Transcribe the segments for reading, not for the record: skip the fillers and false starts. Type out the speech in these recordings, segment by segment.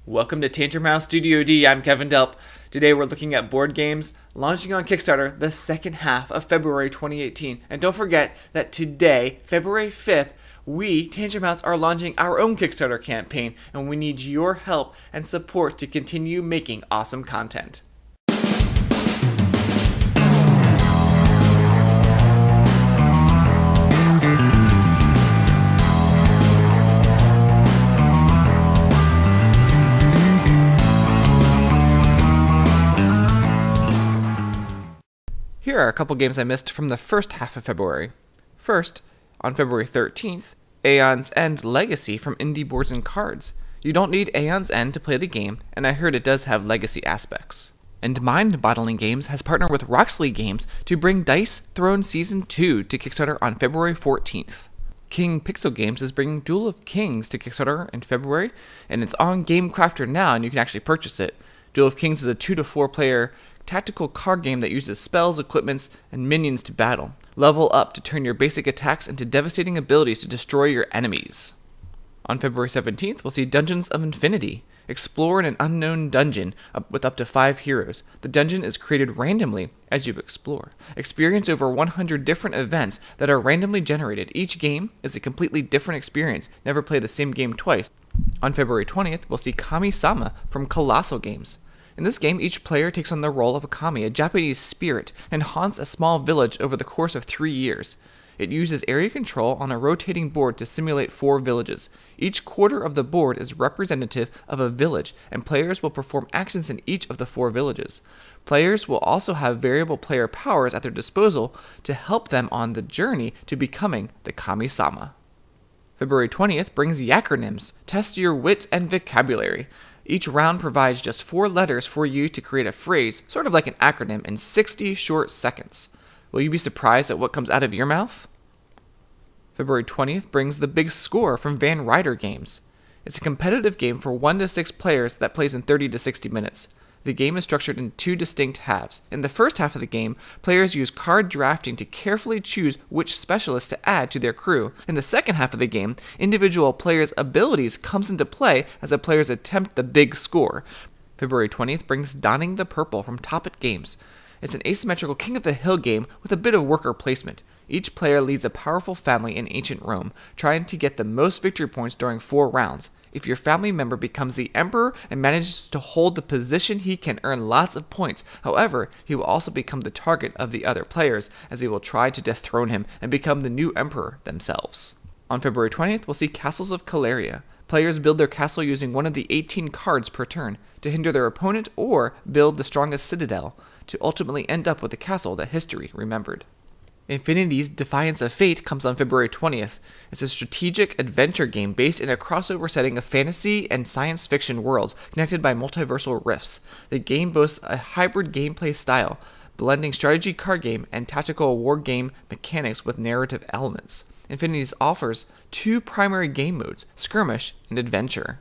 Welcome to Tantrum House Studio D. I'm Kevin Delp. Today we're looking at board games launching on Kickstarter the second half of February 2018. And don't forget that today, February 5th, we, Tantrum House, are launching our own Kickstarter campaign, and we need your help and support to continue making awesome content. Here are a couple games I missed from the first half of February. First, on February 13th, Aeon's End Legacy from Indie Boards and Cards. You don't need Aeon's End to play the game, and I heard it does have legacy aspects. And Mind Bottling Games has partnered with Roxley Games to bring Dice Throne Season 2 to Kickstarter on February 14th. King Pixel Games is bringing Duel of Kings to Kickstarter in February, and it's on Game Crafter now, and you can actually purchase it. Duel of Kings is a 2 to 4 player tactical card game that uses spells, equipments, and minions to battle. Level up to turn your basic attacks into devastating abilities to destroy your enemies. On February 17th, we'll see Dungeons of Infinity. Explore in an unknown dungeon with up to 5 heroes. The dungeon is created randomly as you explore. Experience over 100 different events that are randomly generated. Each game is a completely different experience. Never play the same game twice. On February 20th, we'll see Kami-sama from Colossal Games. In this game, each player takes on the role of a kami, a Japanese spirit, and haunts a small village over the course of 3 years. It uses area control on a rotating board to simulate 4 villages. Each quarter of the board is representative of a village, and players will perform actions in each of the 4 villages. Players will also have variable player powers at their disposal to help them on the journey to becoming the Kami-sama. February 20th brings Yacronyms. Test your wit and vocabulary. Each round provides just 4 letters for you to create a phrase, sort of like an acronym, in 60 short seconds. Will you be surprised at what comes out of your mouth? February 20th brings The Big Score from Van Ryder Games. It's a competitive game for 1 to 6 players that plays in 30 to 60 minutes. The game is structured in 2 distinct halves. In the first half of the game, players use card drafting to carefully choose which specialists to add to their crew. In the second half of the game, individual players' abilities comes into play as the players attempt the big score. February 20th brings Donning the Purple from Toppet Games. It's an asymmetrical King of the Hill game with a bit of worker placement. Each player leads a powerful family in ancient Rome, trying to get the most victory points during 4 rounds. If your family member becomes the emperor and manages to hold the position, he can earn lots of points. However, he will also become the target of the other players, as they will try to dethrone him and become the new emperor themselves. On February 20th, we'll see Castles of Caleria. Players build their castle using one of the 18 cards per turn to hinder their opponent or build the strongest citadel to ultimately end up with a castle that history remembered. Infinity's Defiance of Fate comes on February 20th. It's a strategic adventure game based in a crossover setting of fantasy and science fiction worlds connected by multiversal rifts. The game boasts a hybrid gameplay style, blending strategy card game and tactical war game mechanics with narrative elements. Infinity's offers 2 primary game modes, Skirmish and Adventure.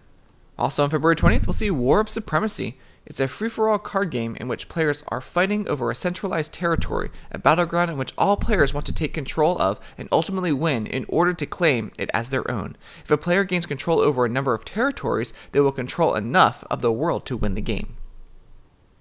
Also on February 20th, we'll see War of Supremacy. It's a free-for-all card game in which players are fighting over a centralized territory, a battleground in which all players want to take control of and ultimately win in order to claim it as their own. If a player gains control over a number of territories, they will control enough of the world to win the game.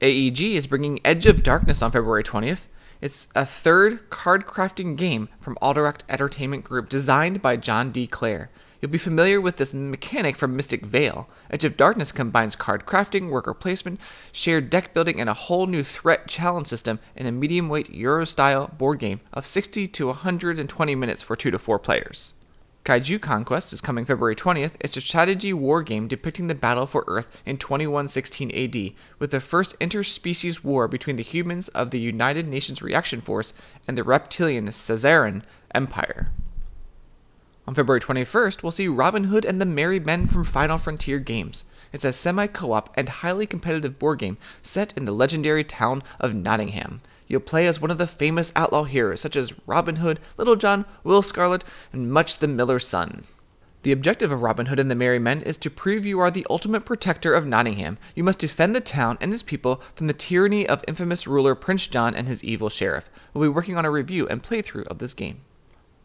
AEG is bringing Edge of Darkness on February 20th. It's a 3rd card crafting game from Alderact Entertainment Group designed by John D. Clare. You'll be familiar with this mechanic from Mystic Vale. Edge of Darkness combines card crafting, worker placement, shared deck building, and a whole new threat challenge system in a medium-weight Euro-style board game of 60 to 120 minutes for 2 to 4 players. Kaiju Conquest is coming February 20th. It's a strategy war game depicting the battle for Earth in 2116 AD, with the first interspecies war between the humans of the United Nations Reaction Force and the reptilian Caesarean Empire. On February 21st, we'll see Robin Hood and the Merry Men from Final Frontier Games. It's a semi-co-op and highly competitive board game set in the legendary town of Nottingham. You'll play as one of the famous outlaw heroes such as Robin Hood, Little John, Will Scarlet, and Much the Miller's Son. The objective of Robin Hood and the Merry Men is to prove you are the ultimate protector of Nottingham. You must defend the town and its people from the tyranny of infamous ruler Prince John and his evil sheriff. We'll be working on a review and playthrough of this game.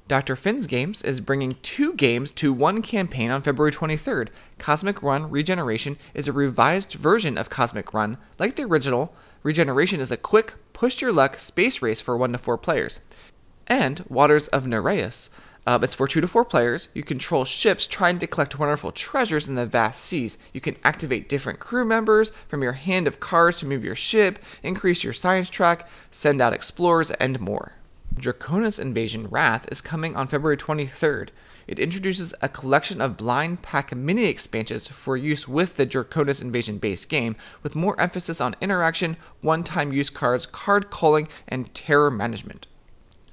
Dr. Finn's Games is bringing 2 games to 1 campaign on February 23rd. Cosmic Run Regeneration is a revised version of Cosmic Run. Like the original, Regeneration is a quick, push-your-luck space race for 1 to 4 players. And Waters of Nereus. It's for 2 to 4 players. You control ships trying to collect wonderful treasures in the vast seas. You can activate different crew members from your hand of cards to move your ship, increase your science track, send out explorers, and more. Draconis Invasion Wrath is coming on February 23rd. It introduces a collection of blind pack mini expansions for use with the Draconis Invasion base game, with more emphasis on interaction, one-time use cards, card culling, and terror management.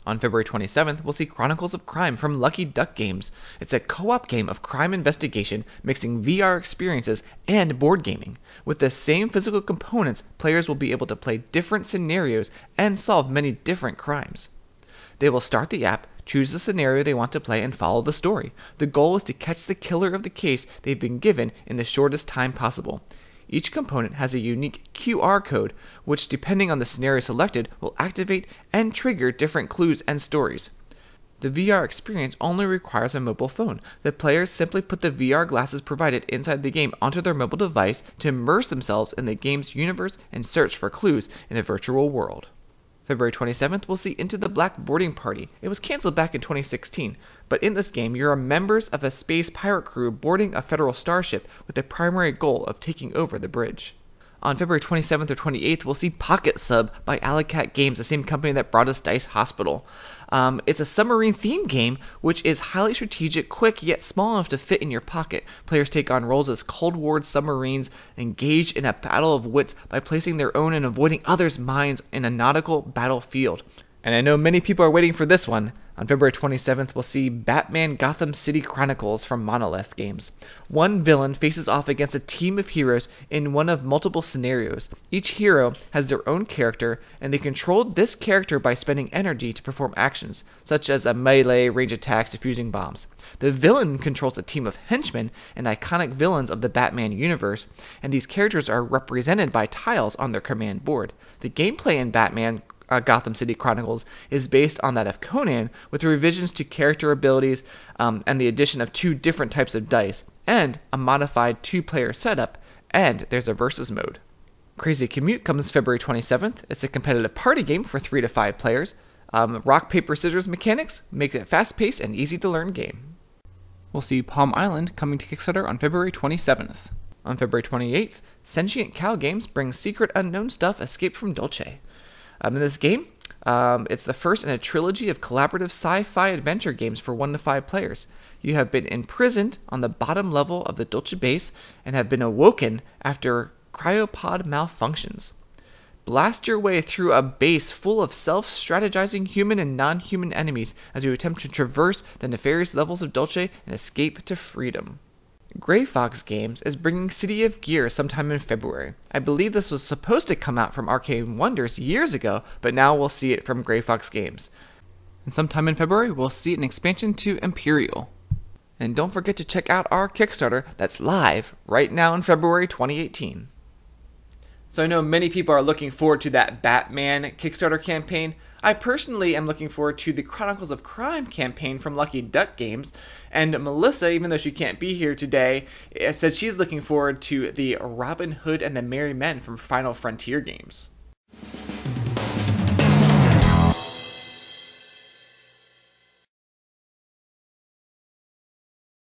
On February 27th, we'll see Chronicles of Crime from Lucky Duck Games. It's a co-op game of crime investigation, mixing VR experiences and board gaming. With the same physical components, players will be able to play different scenarios and solve many different crimes. They will start the app, choose the scenario they want to play, and follow the story. The goal is to catch the killer of the case they've been given in the shortest time possible. Each component has a unique QR code, which, depending on the scenario selected, will activate and trigger different clues and stories. The VR experience only requires a mobile phone. The players simply put the VR glasses provided inside the game onto their mobile device to immerse themselves in the game's universe and search for clues in a virtual world. February 27th, we'll see Into the Black Boarding Party. It was canceled back in 2016, but in this game, you're members of a space pirate crew boarding a federal starship with the primary goal of taking over the bridge. On February 27th or 28th, we'll see Pocket Sub by Alleycat Games, the same company that brought us Dice Hospital. It's a submarine theme game, which is highly strategic, quick, yet small enough to fit in your pocket. Players take on roles as Cold War submarines, engaged in a battle of wits by placing their own and avoiding others' mines in a nautical battlefield. And I know many people are waiting for this one. On February 27th, we'll see Batman Gotham City Chronicles from Monolith Games. One villain faces off against a team of heroes in one of multiple scenarios. Each hero has their own character, and they control this character by spending energy to perform actions, such as a melee, range attacks, defusing bombs. The villain controls a team of henchmen and iconic villains of the Batman universe, and these characters are represented by tiles on their command board. The gameplay in Batman Gotham City Chronicles is based on that of Conan, with revisions to character abilities and the addition of 2 different types of dice, and a modified 2-player setup, and there's a versus mode. Crazy Commute comes February 27th. It's a competitive party game for 3 to 5 players. Rock, paper, scissors mechanics makes it a fast-paced and easy-to-learn game. We'll see Palm Island coming to Kickstarter on February 27th. On February 28th, Sentient Cow Games brings Secret Unknown Stuff Escape from Dulce. In this game, it's the first in a trilogy of collaborative sci-fi adventure games for 1 to 5 players. You have been imprisoned on the bottom level of the Dulce base and have been awoken after cryopod malfunctions. Blast your way through a base full of self-strategizing human and non-human enemies as you attempt to traverse the nefarious levels of Dulce and escape to freedom. Grey Fox Games is bringing City of Gear sometime in February. I believe this was supposed to come out from Arcane Wonders years ago, but now we'll see it from Grey Fox Games. And sometime in February, we'll see an expansion to Imperial. And don't forget to check out our Kickstarter that's live right now in February 2018. So I know many people are looking forward to that Batman Kickstarter campaign. I personally am looking forward to the Chronicles of Crime campaign from Lucky Duck Games. And Melissa, even though she can't be here today, says she's looking forward to the Robin Hood and the Merry Men from Final Frontier Games.